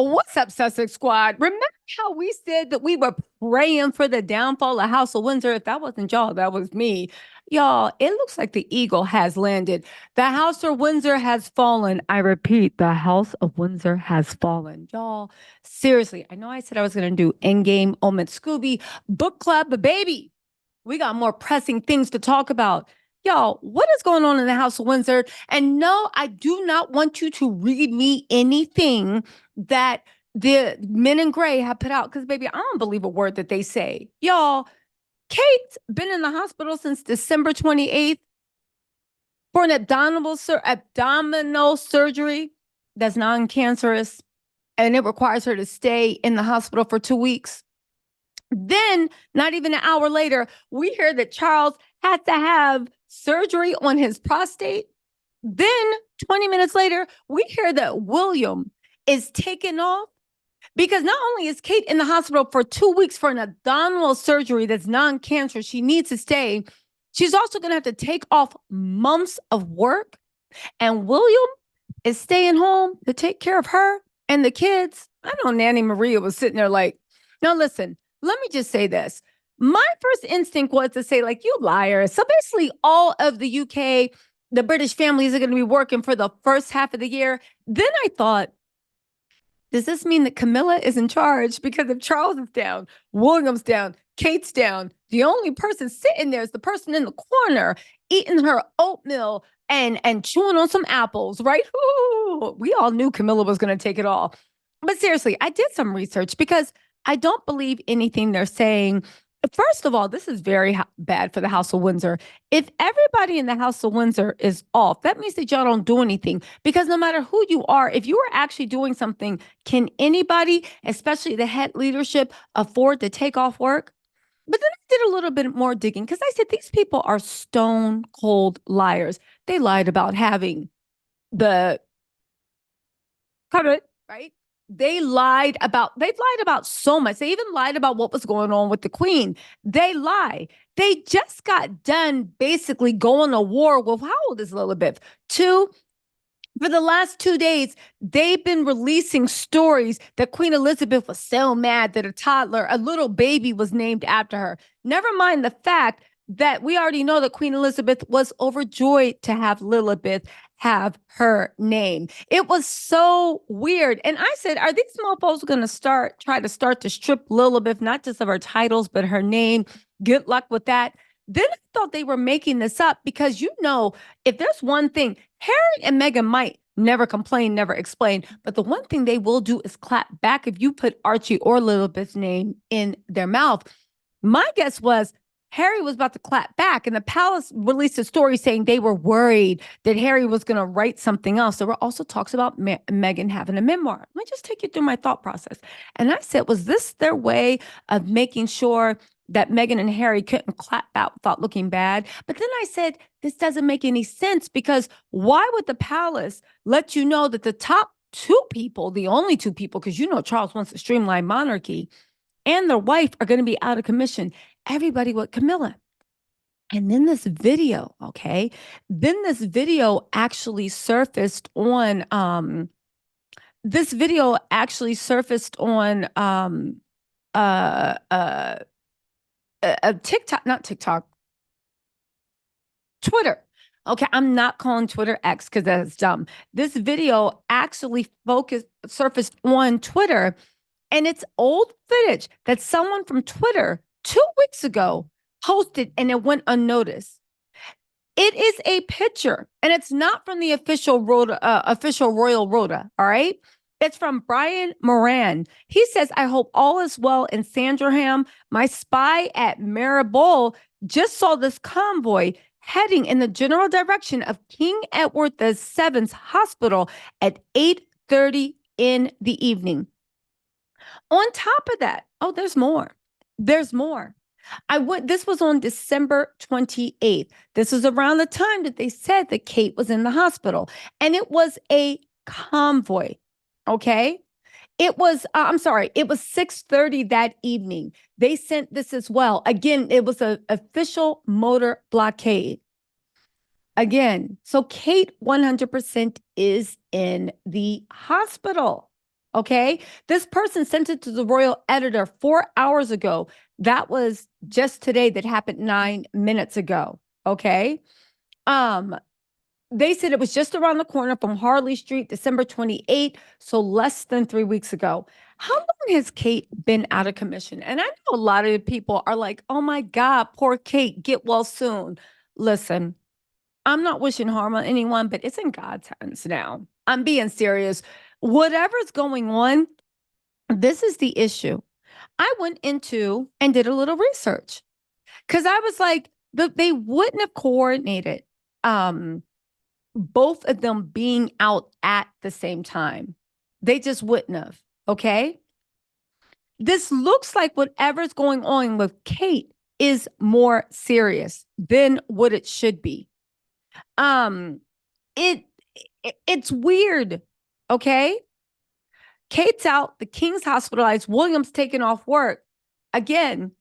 Oh, what's up, Sussex Squad? Remember how we said that we were praying for the downfall of House of Windsor? If that wasn't y'all, that was me. Y'all, it looks like the eagle has landed. The House of Windsor has fallen. I repeat, the House of Windsor has fallen. Y'all, seriously, I know I said I was going to do Endgame, Omen Scooby, book club, but baby, we got more pressing things to talk about. Y'all, what is going on in the House of Windsor? And no, I do not want you to read me anything that the men in gray have put out because, baby, I don't believe a word that they say. Y'all, Kate's been in the hospital since December 28th for an abdominal surgery that's non-cancerous, and it requires her to stay in the hospital for 2 weeks. Then, not even an hour later, we hear that Charles had to have surgery on his prostate. Then, 20 minutes later, we hear that William is taken off because not only is Kate in the hospital for 2 weeks for an abdominal surgery that's non-cancer, she needs to stay. She's also going to have to take off months of work. And William is staying home to take care of her and the kids. I know Nanny Maria was sitting there like, no, listen, let me just say this. My first instinct was to say, like, you liar. So basically, all of the UK, the British families are going to be working for the first half of the year. Then I thought, does this mean that Camilla is in charge? Because if Charles is down, William's down, Kate's down, the only person sitting there is the person in the corner eating her oatmeal and chewing on some apples, right? Ooh, we all knew Camilla was going to take it all. But seriously, I did some research because I don't believe anything they're saying. First of all, this is very bad for the House of Windsor. If everybody in the House of Windsor is off, that means that y'all don't do anything because no matter who you are, if you are actually doing something, can anybody, especially the head leadership, afford to take off work? But then I did a little bit more digging because I said these people are stone cold liars. They lied about having the covered, right? They've lied about so much. They even lied about what was going on with the queen. They lie. They just got done basically going to war with, how old is Lilibeth? Two. For the last 2 days, they've been releasing stories that Queen Elizabeth was so mad that a little baby was named after her. Never mind the fact that we already know that Queen Elizabeth was overjoyed to have Lilibeth have her name. It was so weird. And I said, are these mofos going to try to strip Lilibeth, not just of her titles, but her name? Good luck with that. Then I thought they were making this up because, if there's one thing, Harry and Meghan might never complain, never explain, but the one thing they will do is clap back if you put Archie or Lilibeth's name in their mouth. My guess was Harry was about to clap back, and the palace released a story saying they were worried that Harry was going to write something else. There were also talks about Meghan having a memoir. Let me just take you through my thought process. And I said, was this their way of making sure that Meghan and Harry couldn't clap out without looking bad? But then I said, this doesn't make any sense because why would the palace let you know that the top two people, the only two people, because Charles wants to streamline monarchy, and their wife are going to be out of commission? Everybody with Camilla. And then this video, okay? Then this video actually surfaced on uh uh TikTok, not TikTok, Twitter. Okay, I'm not calling Twitter X because that's dumb. This video actually surfaced on Twitter, and it's old footage that someone from Twitter 2 weeks ago posted, and it went unnoticed. It is a picture, and it's not from the official Royal Rota. All right. It's from Brian Moran. He says, I hope all is well in Sandringham. My spy at Marylebone just saw this convoy heading in the general direction of King Edward VII's hospital at 8:30 in the evening. On top of that, oh, there's more. There's more. This was on December 28th. This was around the time that they said that Kate was in the hospital, and it was a convoy. Okay. It was 6:30 that evening. They sent this as well. Again, it was an official motor blockade. Again, so Kate 100% is in the hospital. Okay. This person sent it to the royal editor 4 hours ago. That was just today, that happened 9 minutes ago. Okay. Um, they said it was just around the corner from Harley Street, December 28th, so less than 3 weeks ago. How long has Kate been out of commission? And I know a lot of people are like, oh my God, poor Kate, get well soon. Listen, I'm not wishing harm on anyone, but it's in God's hands now. I'm being serious. Whatever's going on, this is the issue. I went into and did a little research because I was like, they wouldn't have coordinated both of them being out at the same time. They just wouldn't have. Okay. This looks like whatever's going on with Kate is more serious than what it should be. Um, it, it's weird. Okay. Kate's out, the king's hospitalized, William's taken off work. Again,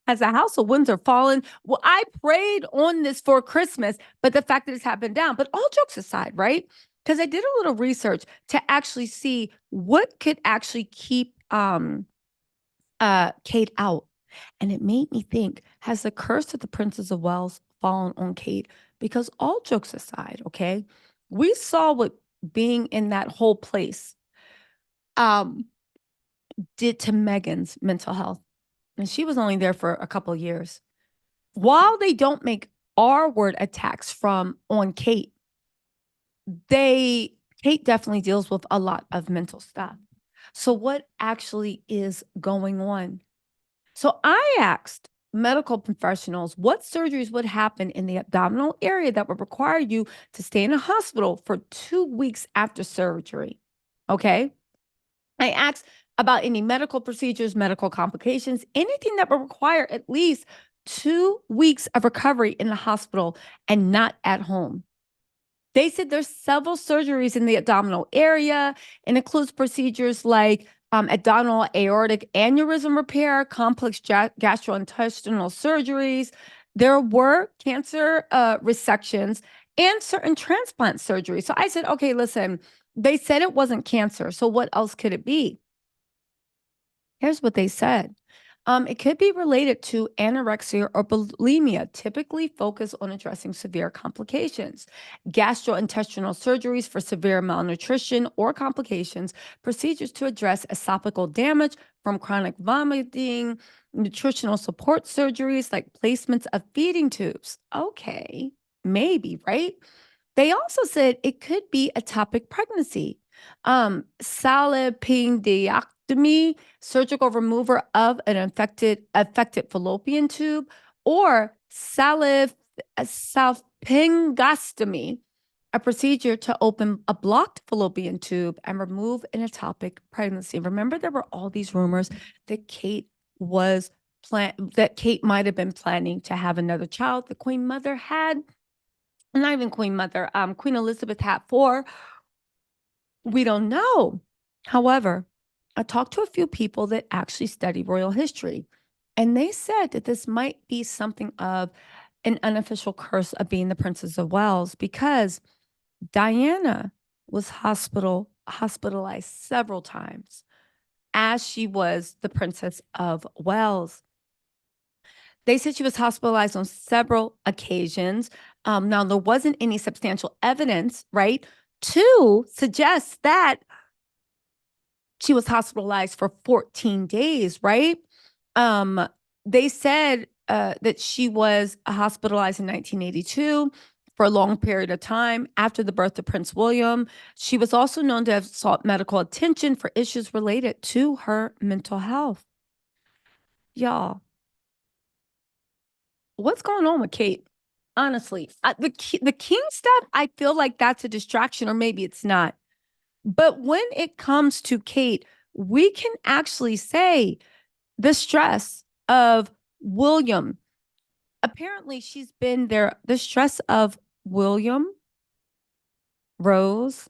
has the house of Windsor fallen? Well, I prayed on this for Christmas, but the fact that it's happened down. But all jokes aside, right? Because I did a little research to actually see what could actually keep Kate out. And it made me think, has the curse of the Princess of Wales fallen on Kate? Because all jokes aside, okay, we saw what being in that whole place um did to Meghan's mental health. And she was only there for a couple of years. While they don't make R word attacks from on Kate, Kate definitely deals with a lot of mental stuff. So what actually is going on? So I asked medical professionals what surgeries would happen in the abdominal area that would require you to stay in a hospital for 2 weeks after surgery. Okay. I asked about any medical procedures, medical complications, anything that would require at least 2 weeks of recovery in the hospital and not at home. They said there's several surgeries in the abdominal area and includes procedures like abdominal aortic aneurysm repair, complex gastrointestinal surgeries. There were cancer resections and certain transplant surgeries. So I said, okay, listen, they said it wasn't cancer. So what else could it be? Here's what they said. It could be related to anorexia or bulimia, typically focus on addressing severe complications, gastrointestinal surgeries for severe malnutrition or complications, procedures to address esophageal damage from chronic vomiting, nutritional support surgeries like placements of feeding tubes. Okay, maybe, right? They also said it could be ectopic pregnancy, salpingectomy, surgical removal of an affected fallopian tube, or salpingostomy, a procedure to open a blocked fallopian tube and remove an ectopic pregnancy. Remember, there were all these rumors that Kate might have been planning to have another child. The Queen Mother had not even Queen Mother, Queen Elizabeth had four. We don't know. However, I talked to a few people that actually study royal history, and they said that this might be something of an unofficial curse of being the Princess of Wales because Diana was hospitalized several times as she was the Princess of Wales. They said she was hospitalized on several occasions. Now, there wasn't any substantial evidence, right, to suggest that she was hospitalized for 14 days, right? Um, they said that she was hospitalized in 1982 for a long period of time after the birth of Prince William. She was also known to have sought medical attention for issues related to her mental health. Y'all, what's going on with Kate? Honestly, the king stuff, I feel like that's a distraction, or maybe it's not. But when it comes to Kate, we can actually say the stress of William. Apparently, she's been there. The stress of William, Rose,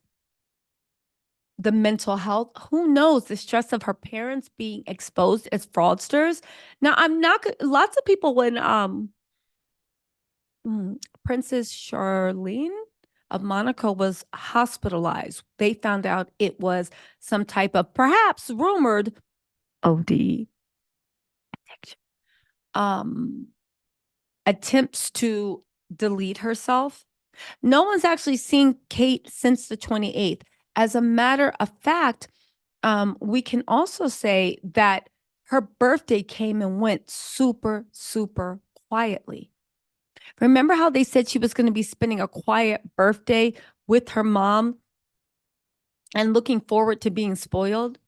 the mental health. Who knows? The stress of her parents being exposed as fraudsters. Now, I'm not. Lots of people when Princess Charlene of Monica was hospitalized. They found out it was some type of perhaps rumored OD addiction. Um, attempts to delete herself. No one's actually seen Kate since the 28th. As a matter of fact, we can also say that her birthday came and went super, super quietly. Remember how they said she was going to be spending a quiet birthday with her mom and looking forward to being spoiled?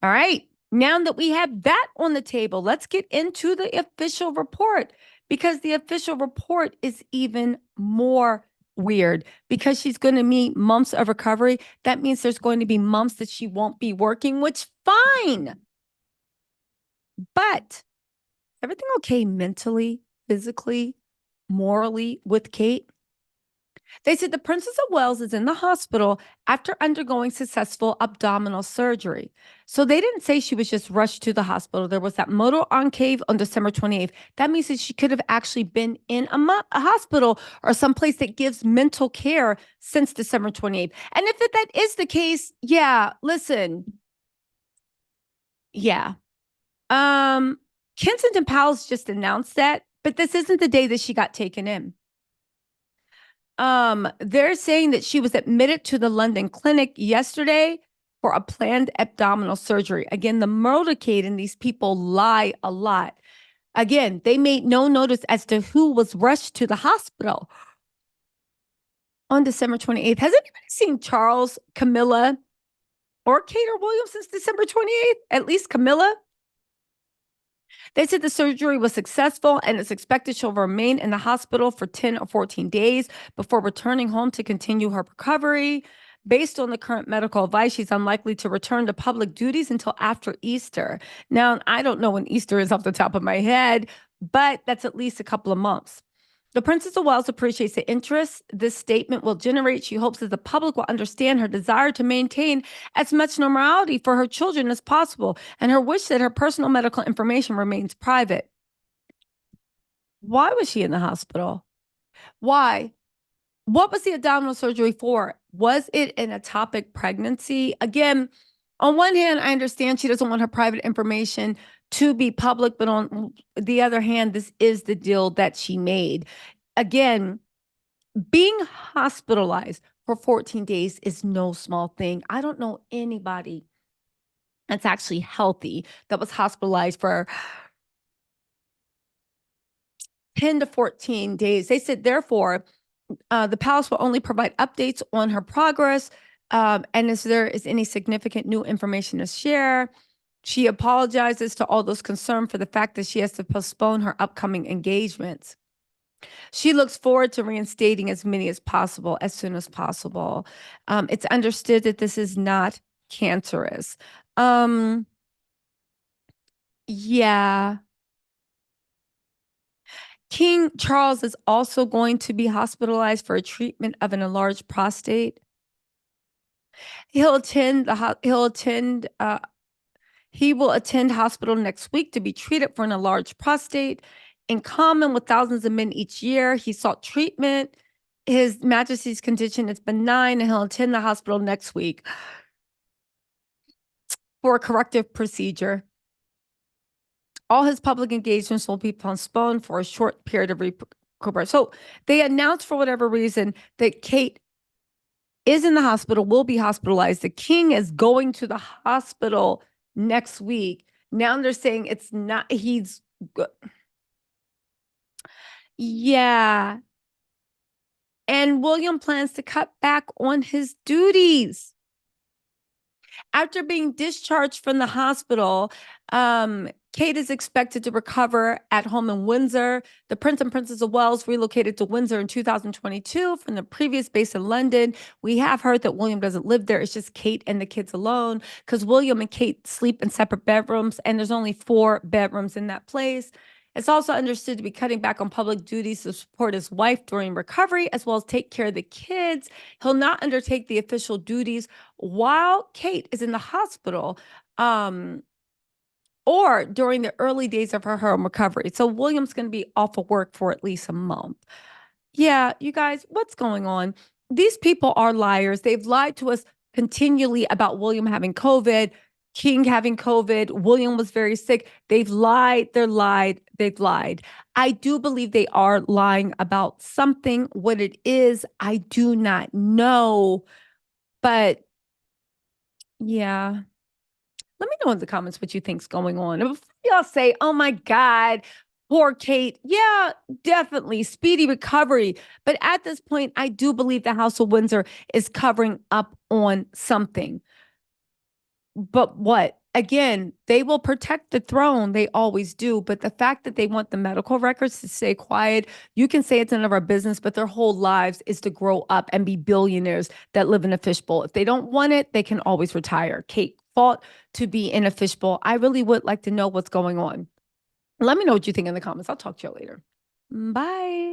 All right. Now that we have that on the table, let's get into the official report because the official report is even more weird because she's going to need months of recovery. That means there's going to be months that she won't be working, which fine. But everything okay mentally, physically, morally with Kate? They said the Princess of Wales is in the hospital after undergoing successful abdominal surgery. So they didn't say she was just rushed to the hospital. There was that motor enclave on December 28th. That means that she could have actually been in a hospital or someplace that gives mental care since December 28th. And if that is the case, yeah, listen. Yeah. Kensington Palace just announced that, but this isn't the day that she got taken in. They're saying that she was admitted to the London clinic yesterday for a planned abdominal surgery. Again, the motorcade and these people lie a lot. Again, they made no notice as to who was rushed to the hospital on December 28th. Has anybody seen Charles, Camilla, or Kate or William since December 28th? At least Camilla. They said the surgery was successful and it's expected she'll remain in the hospital for 10 or 14 days before returning home to continue her recovery. Based on the current medical advice, she's unlikely to return to public duties until after Easter. Now, I don't know when Easter is off the top of my head, but that's at least a couple of months. The Princess of Wales appreciates the interest this statement will generate. She hopes that the public will understand her desire to maintain as much normality for her children as possible and her wish that her personal medical information remains private. Why was she in the hospital? Why? What was the abdominal surgery for? Was it an ectopic pregnancy? Again, on one hand, I understand she doesn't want her private information to be public, but on the other hand, this is the deal that she made. Again, being hospitalized for 14 days is no small thing. I don't know anybody that's actually healthy that was hospitalized for 10 to 14 days. They said, therefore, the palace will only provide updates on her progress. And if there is any significant new information to share, she apologizes to all those concerned for the fact that she has to postpone her upcoming engagements. She looks forward to reinstating as many as possible as soon as possible. It's understood that this is not cancerous. Yeah. King Charles is also going to be hospitalized for a treatment of an enlarged prostate. He will attend hospital next week to be treated for an enlarged prostate. In common with thousands of men each year, he sought treatment. His Majesty's condition is benign, and he'll attend the hospital next week for a corrective procedure. All his public engagements will be postponed for a short period of recovery. So they announced for whatever reason that Kate is in the hospital, will be hospitalized. The king is going to the hospital next week. Now they're saying it's not, he's good. Yeah. And William plans to cut back on his duties. After being discharged from the hospital, Kate is expected to recover at home in Windsor. The Prince and Princess of Wales relocated to Windsor in 2022 from the previous base in London. We have heard that William doesn't live there. It's just Kate and the kids alone because William and Kate sleep in separate bedrooms, and there's only 4 bedrooms in that place. It's also understood to be cutting back on public duties to support his wife during recovery, as well as take care of the kids. He'll not undertake the official duties while Kate is in the hospital, or during the early days of her home recovery. So William's going to be off of work for at least a month. Yeah, you guys, what's going on? These people are liars. They've lied to us continually about William having COVID, King having COVID. William was very sick. They've lied, they've lied. I do believe they are lying about something. What it is, I do not know. But yeah. Let me know in the comments what you think's going on. And before y'all say, oh my God, poor Kate. Yeah, definitely. Speedy recovery. But at this point, I do believe the House of Windsor is covering up on something. But what? Again, they will protect the throne. They always do. But the fact that they want the medical records to stay quiet, you can say it's none of our business, but their whole lives is to grow up and be billionaires that live in a fishbowl. If they don't want it, they can always retire. Kate fought to be in a fishbowl. I really would like to know what's going on. Let me know what you think in the comments. I'll talk to you later. Bye.